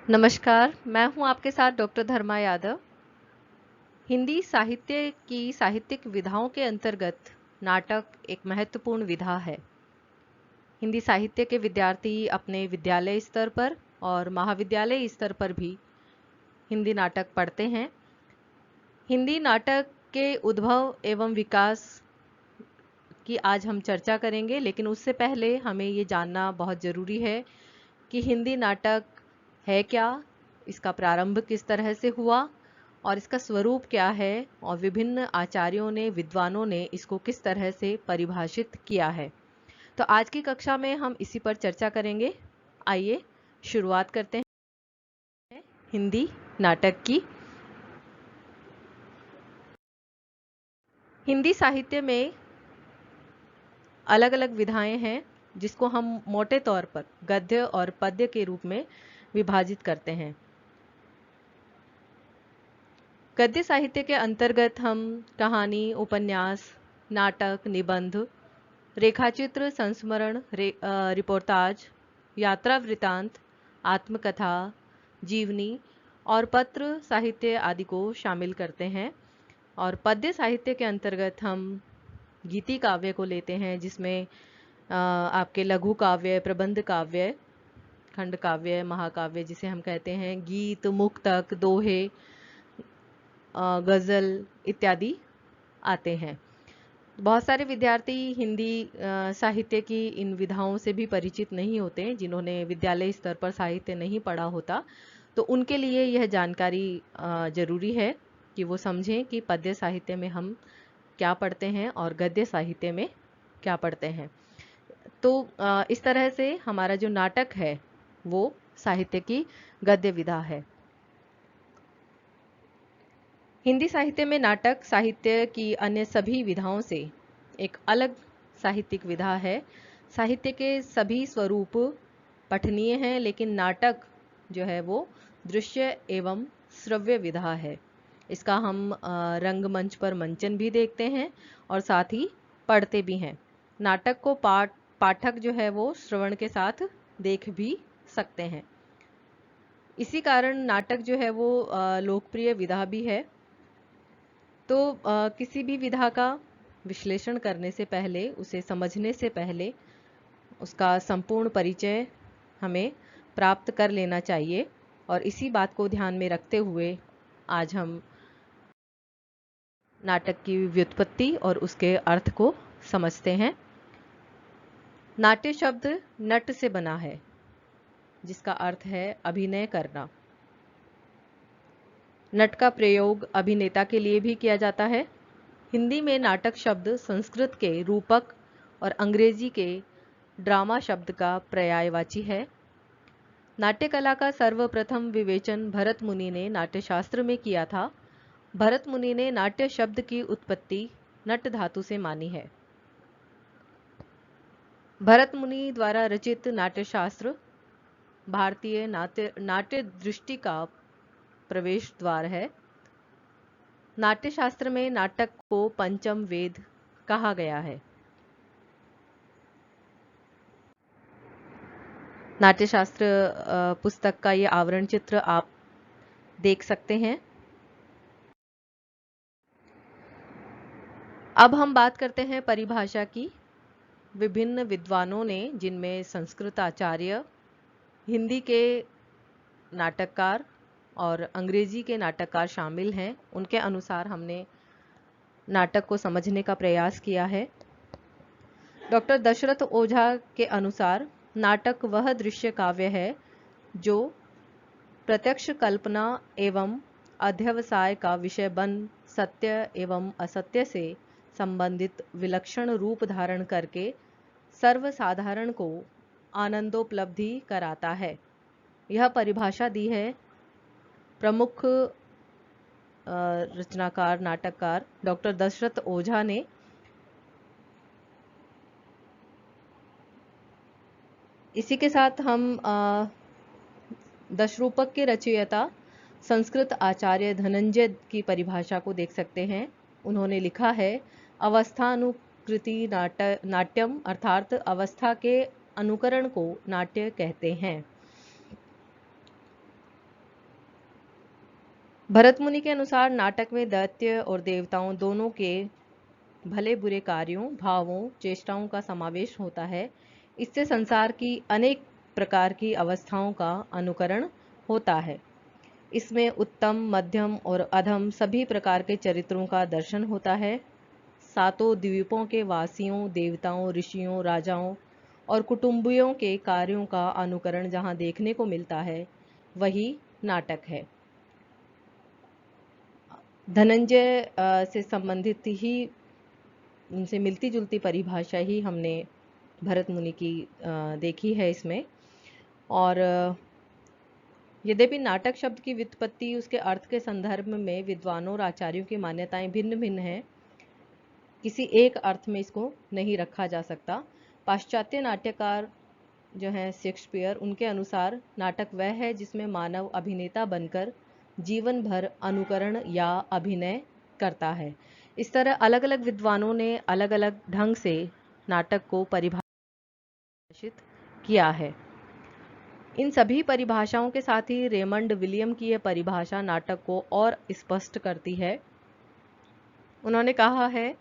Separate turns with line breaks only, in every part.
नमस्कार, मैं हूं आपके साथ डॉक्टर धर्मा यादव। हिंदी साहित्य की साहित्यिक विधाओं के अंतर्गत नाटक एक महत्वपूर्ण विधा है। हिंदी साहित्य के विद्यार्थी अपने विद्यालय स्तर पर और महाविद्यालय स्तर पर भी हिंदी नाटक पढ़ते हैं। हिंदी नाटक के उद्भव एवं विकास की आज हम चर्चा करेंगे, लेकिन उससे पहले हमें ये जानना बहुत ज़रूरी है कि हिंदी नाटक है क्या, इसका प्रारंभ किस तरह से हुआ और इसका स्वरूप क्या है और विभिन्न आचार्यों ने, विद्वानों ने इसको किस तरह से परिभाषित किया है। तो आज की कक्षा में हम इसी पर चर्चा करेंगे। आइए शुरुआत करते हैं हिंदी नाटक की। हिंदी साहित्य में अलग अलग विधाएं हैं जिसको हम मोटे तौर पर गद्य और पद्य के रूप में विभाजित करते हैं। गद्य साहित्य के अंतर्गत हम कहानी, उपन्यास, नाटक, निबंध, रेखाचित्र, संस्मरण, रिपोर्टाज, यात्रा वृतांत, आत्मकथा, जीवनी और पत्र साहित्य आदि को शामिल करते हैं। और पद्य साहित्य के अंतर्गत हम गीति काव्य को लेते हैं, जिसमें आपके लघु काव्य, प्रबंध काव्य, खंड काव्य, महाकाव्य जिसे हम कहते हैं, गीत, मुक्तक, दोहे, गज़ल इत्यादि आते हैं। बहुत सारे विद्यार्थी हिंदी साहित्य की इन विधाओं से भी परिचित नहीं होते, जिन्होंने विद्यालय स्तर पर साहित्य नहीं पढ़ा होता। तो उनके लिए यह जानकारी जरूरी है कि वो समझें कि पद्य साहित्य में हम क्या पढ़ते हैं और गद्य साहित्य में क्या पढ़ते हैं। तो इस तरह से हमारा जो नाटक है वो साहित्य की गद्य विधा है। हिंदी साहित्य में नाटक साहित्य की अन्य सभी विधाओं से एक अलग साहित्यिक विधा है। साहित्य के सभी स्वरूप पठनीय हैं, लेकिन नाटक जो है वो दृश्य एवं श्रव्य विधा है। इसका हम रंगमंच पर मंचन भी देखते हैं और साथ ही पढ़ते भी हैं। नाटक को पाठक जो है वो श्रवण के साथ देख भी सकते हैं। इसी कारण नाटक जो है वो लोकप्रिय विधा भी है। तो किसी भी विधा का विश्लेषण करने से पहले, उसे समझने से पहले उसका संपूर्ण परिचय हमें प्राप्त कर लेना चाहिए। और इसी बात को ध्यान में रखते हुए आज हम नाटक की व्युत्पत्ति और उसके अर्थ को समझते हैं। नाट्य शब्द नट से बना है, जिसका अर्थ है अभिनय करना। नट का प्रयोग अभिनेता के लिए भी किया जाता है। हिंदी में नाटक शब्द संस्कृत के रूपक और अंग्रेजी के ड्रामा शब्द का पर्यायवाची है। नाट्य कला का सर्वप्रथम विवेचन भरत मुनि ने नाट्यशास्त्र में किया था। भरत मुनि ने नाट्य शब्द की उत्पत्ति नट धातु से मानी है। भरत मुनि द्वारा रचित नाट्यशास्त्र भारतीय नाट्य दृष्टि का प्रवेश द्वार है। नाट्यशास्त्र में नाटक को पंचम वेद कहा गया है। नाट्यशास्त्र पुस्तक का ये आवरण चित्र आप देख सकते हैं। अब हम बात करते हैं परिभाषा की। विभिन्न विद्वानों ने, जिनमें संस्कृत आचार्य, हिंदी के नाटककार और अंग्रेजी के नाटककार शामिल हैं, उनके अनुसार हमने नाटक को समझने का प्रयास किया है। डॉक्टर दशरथ ओझा के अनुसार नाटक वह दृश्य काव्य है जो प्रत्यक्ष कल्पना एवं अध्यवसाय का विषय बन सत्य एवं असत्य से संबंधित विलक्षण रूप धारण करके सर्वसाधारण को आनंदोपलब्धि कराता है। यह परिभाषा दी है प्रमुख रचनाकार, नाटककार डॉक्टर दशरथ ओझा ने। इसी के साथ हम दशरूपक के रचयिता संस्कृत आचार्य धनंजय की परिभाषा को देख सकते हैं। उन्होंने लिखा है, अवस्थानुकृति नाट्यम, अर्थात अवस्था के अनुकरण को नाट्य कहते हैं। भरत मुनि के अनुसार नाटक में दैत्य और देवताओं दोनों के भले बुरे कार्यों, भावों, चेष्टाओं का समावेश होता है। इससे संसार की अनेक प्रकार की अवस्थाओं का अनुकरण होता है। इसमें उत्तम, मध्यम और अधम सभी प्रकार के चरित्रों का दर्शन होता है। सातों द्वीपों के वासियों, देवताओं, ऋषियों, राजाओं और कुटुंबियों के कार्यों का अनुकरण जहाँ देखने को मिलता है, वही नाटक है। धनंजय से संबंधित ही, उनसे मिलती जुलती परिभाषा ही हमने भरत मुनि की देखी है इसमें। और यद्यपि नाटक शब्द की व्युत्पत्ति, उसके अर्थ के संदर्भ में विद्वानों और आचार्यों की मान्यताएं भिन्न भिन्न हैं, किसी एक अर्थ में इसको नहीं रखा जा सकता। पाश्चात्य नाट्यकार जो हैं शेक्सपियर, उनके अनुसार नाटक वह है जिसमें मानव अभिनेता बनकर जीवन भर अनुकरण या अभिनय करता है। इस तरह अलग अलग विद्वानों ने अलग अलग ढंग से नाटक को परिभाषित किया है। इन सभी परिभाषाओं के साथ ही रेमंड विलियम की यह परिभाषा नाटक को और स्पष्ट करती है। उन्होंने कहा है,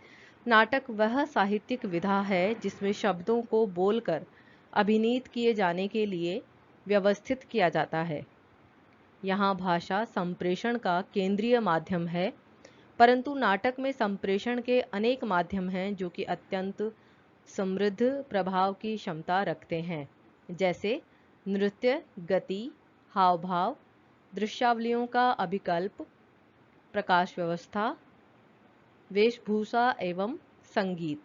नाटक वह साहित्यिक विधा है जिसमें शब्दों को बोलकर अभिनीत किए जाने के लिए व्यवस्थित किया जाता है। यहाँ भाषा संप्रेषण का केंद्रीय माध्यम है, परंतु नाटक में संप्रेषण के अनेक माध्यम हैं जो कि अत्यंत समृद्ध प्रभाव की क्षमता रखते हैं, जैसे नृत्य, गति, हाव भाव, दृश्यावलियों का अभिकल्प, प्रकाश व्यवस्था, वेशभूषा एवं संगीत।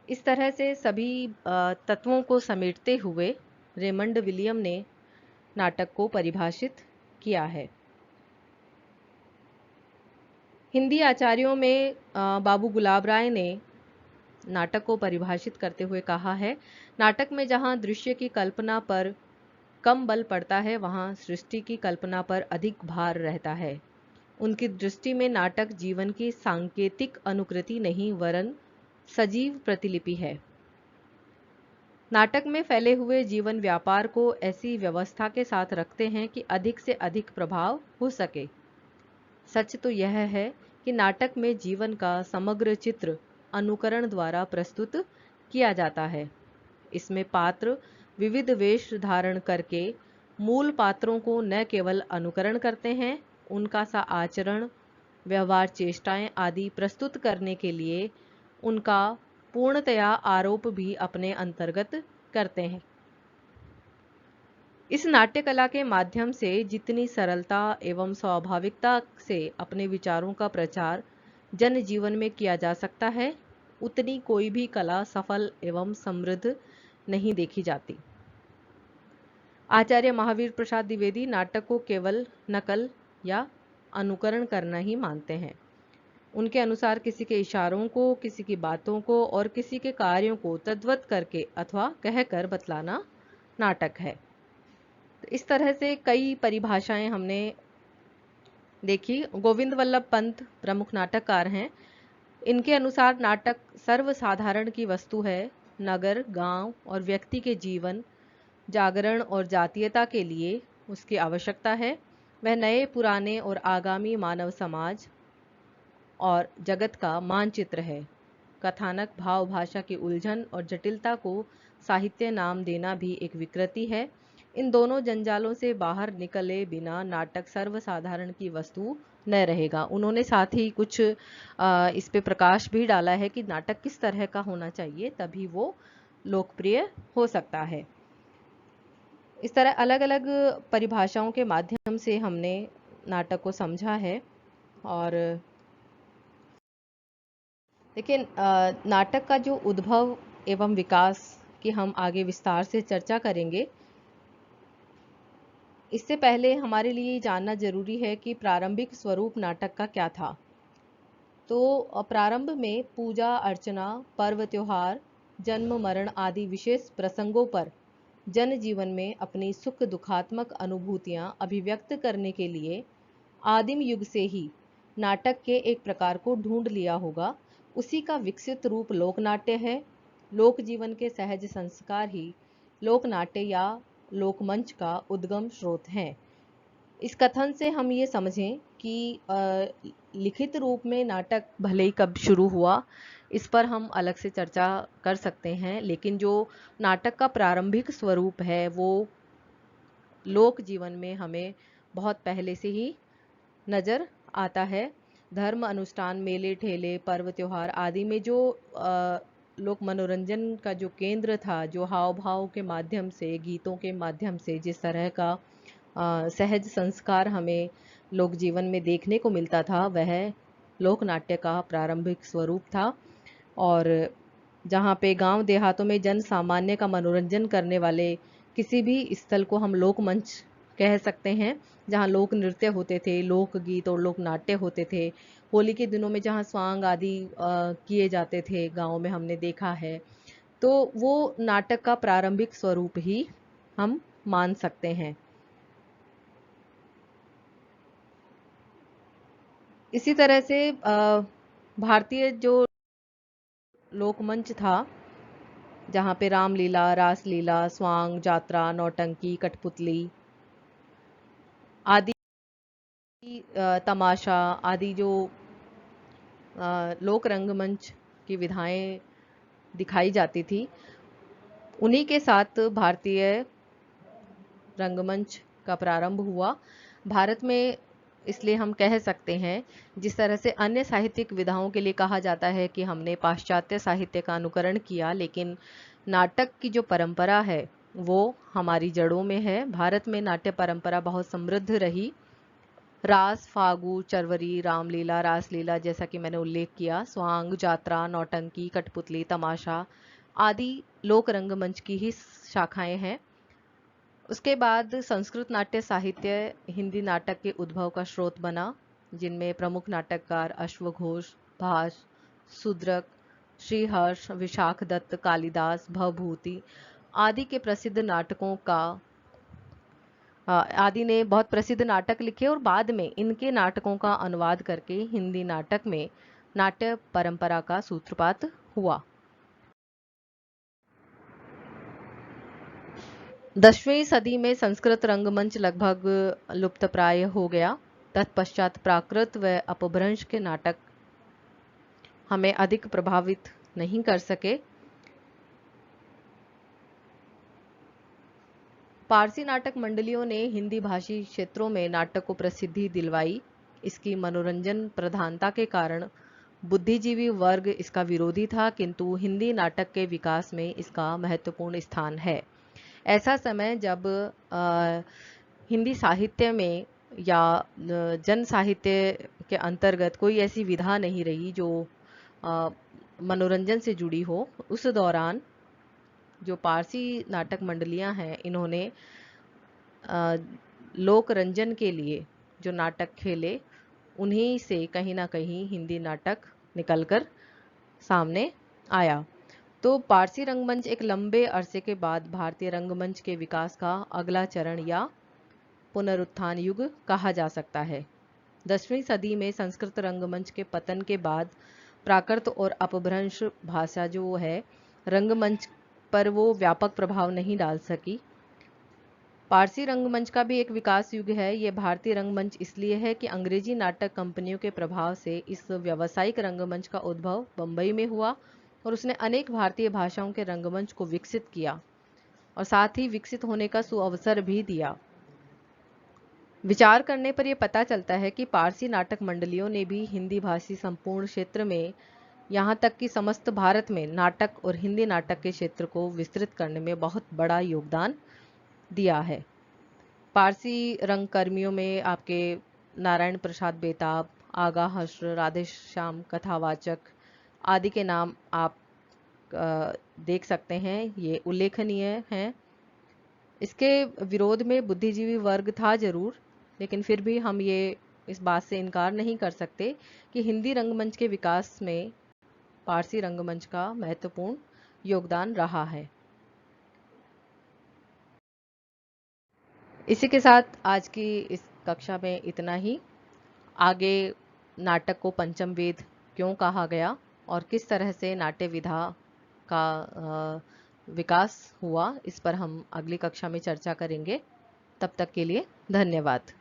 इस तरह से सभी तत्वों को समेटते हुए रेमंड विलियम ने नाटक को परिभाषित किया है। हिंदी आचार्यों में बाबू गुलाब राय ने नाटक को परिभाषित करते हुए कहा है, नाटक में जहाँ दृश्य की कल्पना पर कम बल पड़ता है, वहाँ सृष्टि की कल्पना पर अधिक भार रहता है। उनकी दृष्टि में नाटक जीवन की सांकेतिक अनुकृति नहीं, वरन सजीव प्रतिलिपि है। नाटक में फैले हुए जीवन व्यापार को ऐसी व्यवस्था के साथ रखते हैं कि अधिक से अधिक प्रभाव हो सके। सच तो यह है कि नाटक में जीवन का समग्र चित्र अनुकरण द्वारा प्रस्तुत किया जाता है। इसमें पात्र विविध वेश धारण करके मूल पात्रों को न केवल अनुकरण करते हैं, उनका सा आचरण, व्यवहार, चेष्टाएं आदि प्रस्तुत करने के लिए उनका पूर्णतया आरोप भी अपने अंतर्गत करते हैं। इस नाट्य कला के माध्यम से जितनी सरलता एवं स्वाभाविकता से अपने विचारों का प्रचार जन जीवन में किया जा सकता है, उतनी कोई भी कला सफल एवं समृद्ध नहीं देखी जाती। आचार्य महावीर प्रसाद द्विवेदी नाटक को केवल नकल या अनुकरण करना ही मानते हैं। उनके अनुसार किसी के इशारों को, किसी की बातों को और किसी के कार्यों को तद्वत करके अथवा कहकर बतलाना नाटक है। तो इस तरह से कई परिभाषाएं हमने देखी। गोविंद वल्लभ पंत प्रमुख नाटककार हैं। इनके अनुसार नाटक सर्वसाधारण की वस्तु है। नगर, गांव और व्यक्ति के जीवन, जागरण और जातीयता के लिए उसकी आवश्यकता है। वह नए, पुराने और आगामी मानव समाज और जगत का मानचित्र है। कथानक, भाव, भाषा की उलझन और जटिलता को साहित्य नाम देना भी एक विकृति है। इन दोनों जंजालों से बाहर निकले बिना नाटक सर्वसाधारण की वस्तु न रहेगा। उन्होंने साथ ही कुछ इस पे प्रकाश भी डाला है कि नाटक किस तरह का होना चाहिए, तभी वो लोकप्रिय हो सकता है। इस तरह अलग अलग परिभाषाओं के माध्यम से हमने नाटक को समझा है। और लेकिन नाटक का जो उद्भव एवं विकास की हम आगे विस्तार से चर्चा करेंगे। इससे पहले हमारे लिए जानना जरूरी है कि प्रारंभिक स्वरूप नाटक का क्या था। तो प्रारंभ में पूजा अर्चना, पर्व त्योहार, जन्म मरण आदि विशेष प्रसंगों पर जन जीवन में अपनी सुख दुखात्मक अनुभूतियां अभिव्यक्त करने के लिए आदिम युग से ही नाटक के एक प्रकार को ढूंढ लिया होगा। उसी का विकसित रूप लोकनाट्य है। लोक जीवन के सहज संस्कार ही लोकनाट्य या लोकमंच का उद्गम स्रोत हैं। इस कथन से हम ये समझें कि लिखित रूप में नाटक भले ही कब शुरू हुआ, इस पर हम अलग से चर्चा कर सकते हैं, लेकिन जो नाटक का प्रारंभिक स्वरूप है वो लोक जीवन में हमें बहुत पहले से ही नज़र आता है। धर्म अनुष्ठान, मेले ठेले, पर्व त्योहार आदि में जो लोक मनोरंजन का जो केंद्र था, जो हाव भाव के माध्यम से, गीतों के माध्यम से जिस तरह का सहज संस्कार हमें लोक जीवन में देखने को मिलता था, वह लोक नाट्य का प्रारंभिक स्वरूप था। और जहाँ पे गांव देहातों में जन सामान्य का मनोरंजन करने वाले किसी भी स्थल को हम लोक मंच कह सकते हैं, जहाँ लोक नृत्य होते थे, लोक गीत और लोक नाट्य होते थे। होली के दिनों में जहाँ स्वांग आदि किए जाते थे, गाँव में हमने देखा है। तो वो नाटक का प्रारंभिक स्वरूप ही हम मान सकते हैं। इसी तरह से भारतीय जो लोकमंच था, जहाँ पे रामलीला, रासलीला, स्वांग, जात्रा, नौटंकी, कठपुतली आदि, तमाशा आदि जो लोक रंगमंच की विधाएं दिखाई जाती थी, उन्हीं के साथ भारतीय रंगमंच का प्रारंभ हुआ। भारत में इसलिए हम कह सकते हैं, जिस तरह से अन्य साहित्यिक विधाओं के लिए कहा जाता है कि हमने पाश्चात्य साहित्य का अनुकरण किया, लेकिन नाटक की जो परंपरा है वो हमारी जड़ों में है। भारत में नाट्य परंपरा बहुत समृद्ध रही। रास, फागु, चरवरी, रामलीला, रासलीला, जैसा कि मैंने उल्लेख किया, स्वांग, जात्रा, नौटंकी, कठपुतली, तमाशा आदि लोक रंगमंच की ही शाखाएं हैं। उसके बाद संस्कृत नाट्य साहित्य हिंदी नाटक के उद्भव का स्रोत बना, जिनमें प्रमुख नाटककार अश्वघोष, भास, शूद्रक, श्रीहर्ष, विशाख दत्त, कालिदास, भवभूति आदि के प्रसिद्ध नाटकों का आदि ने बहुत प्रसिद्ध नाटक लिखे और बाद में इनके नाटकों का अनुवाद करके हिंदी नाटक में नाट्य परंपरा का सूत्रपात हुआ। 10वीं सदी में संस्कृत रंगमंच लगभग लुप्तप्राय हो गया। तत्पश्चात प्राकृत व अपभ्रंश के नाटक हमें अधिक प्रभावित नहीं कर सके। पारसी नाटक मंडलियों ने हिंदी भाषी क्षेत्रों में नाटक को प्रसिद्धि दिलवाई। इसकी मनोरंजन प्रधानता के कारण बुद्धिजीवी वर्ग इसका विरोधी था, किंतु हिंदी नाटक के विकास में इसका महत्वपूर्ण स्थान है। ऐसा समय जब हिंदी साहित्य में या जन साहित्य के अंतर्गत कोई ऐसी विधा नहीं रही जो मनोरंजन से जुड़ी हो, उस दौरान जो पारसी नाटक मंडलियां हैं, इन्होंने लोक रंजन के लिए जो नाटक खेले, उन्हीं से कहीं ना कहीं हिंदी नाटक निकलकर सामने आया। तो पारसी रंगमंच एक लंबे अरसे के बाद भारतीय रंगमंच के विकास का अगला चरण या पुनरुत्थान युग कहा जा सकता है। 10वीं सदी में संस्कृत रंगमंच के पतन के बाद प्राकृत और अपभ्रंश भाषा जो है, रंगमंच पर वो व्यापक प्रभाव नहीं डाल सकी। पारसी रंगमंच का भी एक विकास युग है। ये भारतीय रंगमंच इसलिए है कि अंग्रेजी नाटक कंपनियों के प्रभाव से इस व्यावसायिक रंगमंच का उद्भव बंबई में हुआ और उसने अनेक भारतीय भाषाओं के रंगमंच को विकसित किया और साथ ही विकसित होने का सुअवसर भी दिया। विचार करने पर यह पता चलता है कि पारसी नाटक मंडलियों ने भी हिंदी भाषी संपूर्ण क्षेत्र में, यहाँ तक कि समस्त भारत में नाटक और हिंदी नाटक के क्षेत्र को विस्तृत करने में बहुत बड़ा योगदान दिया है। पारसी रंगकर्मियों में आपके नारायण प्रसाद बेताब, आगा हश्र, राधेश्याम कथावाचक आदि के नाम आप देख सकते हैं, ये उल्लेखनीय हैं। इसके विरोध में बुद्धिजीवी वर्ग था जरूर, लेकिन फिर भी हम ये इस बात से इनकार नहीं कर सकते कि हिंदी रंगमंच के विकास में पारसी रंगमंच का महत्वपूर्ण योगदान रहा है। इसी के साथ आज की इस कक्षा में इतना ही। आगे नाटक को पंचम वेद क्यों कहा गया और किस तरह से नाट्य विधा का विकास हुआ, इस पर हम अगली कक्षा में चर्चा करेंगे। तब तक के लिए धन्यवाद।